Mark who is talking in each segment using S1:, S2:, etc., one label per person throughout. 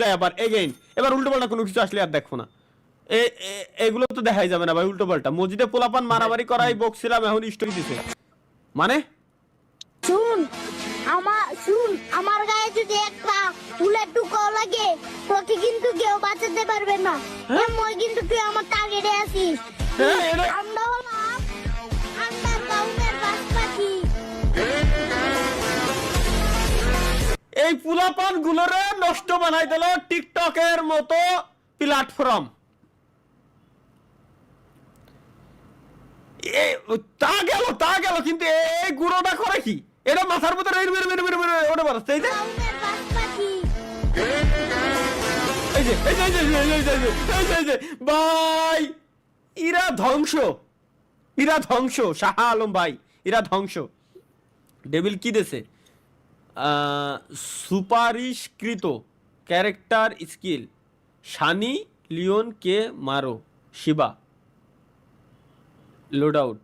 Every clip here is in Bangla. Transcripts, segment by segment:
S1: যায় আবার এগেইন, এবার উল্টো পাল্টা কোনো কিছু আসলে আর দেখো না। এগুলো তো দেখাই যাবে না ভাই, উল্টো পাল্টা। মসজিদে পোলাপান মারামারি করাই বকছিলাম, এখন স্টোরি দিছে মানে।
S2: শুন আমার গায়ে যদি একটা ফুলের টুকাও লাগে তোকে কিন্তু কেউ বাঁচাতে পারবে না। মই কিন্তু তুই আমার টার্গেটে আছিস। আমরা হলাম আন্ডার গ্রাউন্ডের বাসপাখি।
S1: এই পোলাপান গুলোরে নষ্ট বানাই দিল টিকটকের মতো প্ল্যাটফর্ম। তা গেল কিন্তু এই গুঁড়োটা করে কি, এটা মাথার ভিতরে ওটা বাড়াচ্ছে। এই যে ভাই, ইরা ধ্বংস শাহ আলম ভাই, ইরা ধ্বংস। ডেভিল কি দেছে? সুপারিশকৃত ক্যারেক্টার স্কিল সানি লিওন কে মারো শিবা লোড আউট।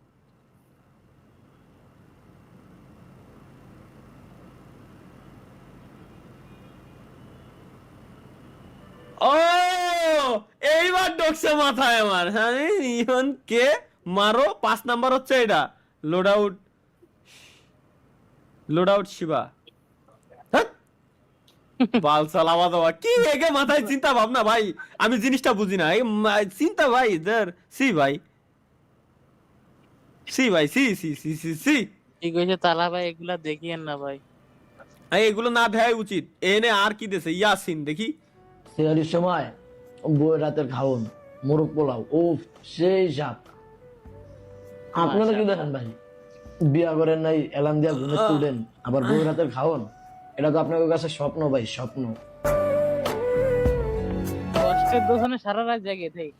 S1: ও এইবার ঢুকছে মাথায় আমার। সানি লিওন কে মারো 5 নাম্বার হচ্ছে এটা। লোড আউট শিবা। বাল সালামা দেওয়া কি একে মাথায় চিন্তা ভাবনা ভাই, আমি জিনিসটা বুঝি না। চিন্তা ভাই সি ভাই
S3: ঠিক হয়েছে তালা ভাই, এগুলা দেখিয়েন না ভাই,
S1: এগুলো না দেখাই উচিত। এনে আর কি দেছে ইয়াসিন দেখি।
S4: সেহারির সময় বই রাতের খাওন মোরগ পোলাও, ও সেই স্বাদ। আপনারা কি দেখেন ভাই, বিয়া করেন নাই, এলান দিয়া ঘুমে তুলেন, আবার বই রাতের খাওন। এটা তো আপনাদের কাছে স্বপ্ন ভাই, স্বপ্ন।
S3: কষ্টের দোষণে সারা রাত জেগে থাকি।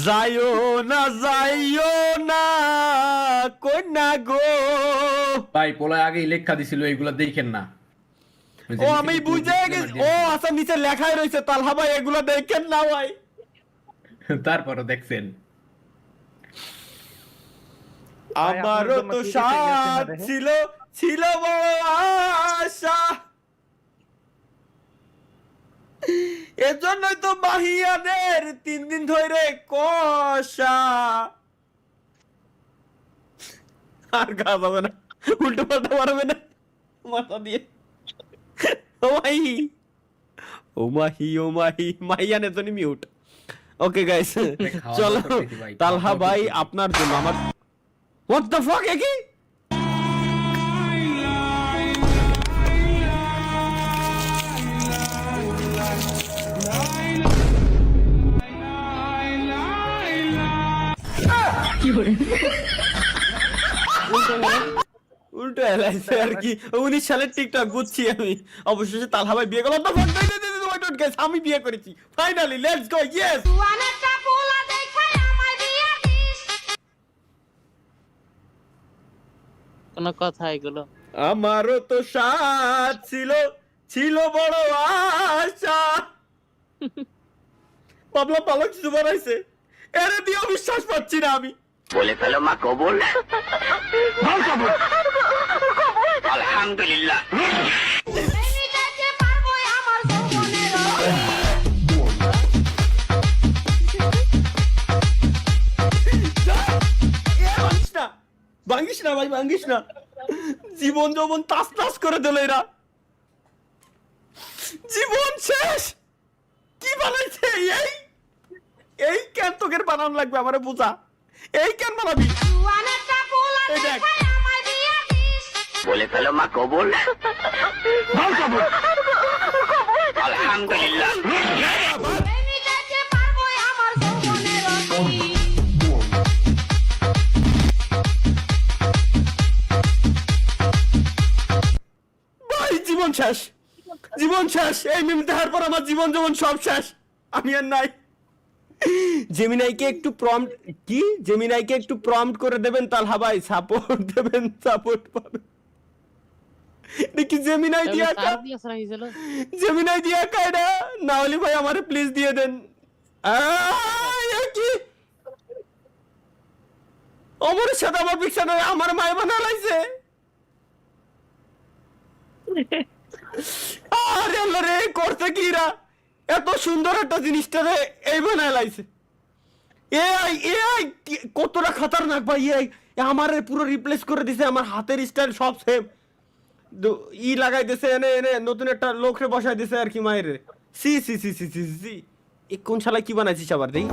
S1: যাইও না কন্যা গো।
S5: ভাই পোলায় আগেই লেখা দিছিল, এইগুলা দেখেন না।
S1: ও আমি বুঝে গেছি, ও আচ্ছা নিচে লেখাই রয়েছে তালহা ভাই এগুলো দেখেন না ভাই।
S5: তারপরও দেখছেন।
S1: আমারও তো সাথ ছিল বড় আশা, এজন্যই তো মাহিয়ানের 3 দিন ধরে কষা। আর গা যাবে না, উল্টো পাল্টা পারবে না মাথা দিয়ে। ও মাহি মাহিয়ানের জন্য মিউট। ওকে গাইস চলো, তালহা ভাই আপনার জন্য আমার হোয়াট দ্য ফাক কি উল্টো এলাইছে আর কি। 19 সালের টিকটক বুঝছি আমি। অবশেষে তালহা ভাই বিয়ে করলো। আমি বিয়ে করেছি ফাইনালি, লেটস গো ইয়েস।
S3: কোন কথা এগুলো?
S1: আমারও তো সাথ ছিল বড় আশা। পাবলা পালক কিছু বানাইছে, এরে দিয়ে বিশ্বাস পাচ্ছি না আমি।
S6: বলে ফেলো মা কবুল। আলহামদুলিল্লাহ।
S1: ভাঙ্গিস না ভাই, ভাঙ্গিস না। জীবন যৌবন তাস তাস করে দিল এরা, জীবন শেষ। কি বানাইছে এই কেন তোকে বানানো লাগবে আমারে বোঝা। এই কেন বানাবি?
S6: বলে ফেলো মা কবুল। আলহামদুলিল্লাহ। জীবন শেষ। এই মিম দেখার পর আমার জীবন যেমন সব শেষ, আমি আর নাই। জেমিনাইকে একটু প্রম্পট করে দেবেন তালহা ভাই, সাপোর্ট দেবেন, সাপোর্ট পাবেন দেখি। জেমিনাই দিয়া কায়দা না হলে ভাই আমারে প্লিজ দিয়ে দেন। কি অমরের সাথে আমার পিকচার আমার মায় বানা লাইছে। আরে আল্লাহ রে, করছে কি রা? এত সুন্দর একটা জিনিসটা রে এই বানায় লাইছে। এআই এআই কতটা খতরনাক ভাই। এআই আমার পুরো রিপ্লেস করে দিছে, আমার হাতের স্টাইল সব সেম। ই লাগাই দিছে, এনে এনে নতুন একটা লোকরে বসাই দিছে আর কি মায়ের। সি সি সি সি সি সি, এ কোন শালা কি বানাইছিস আবার দেই?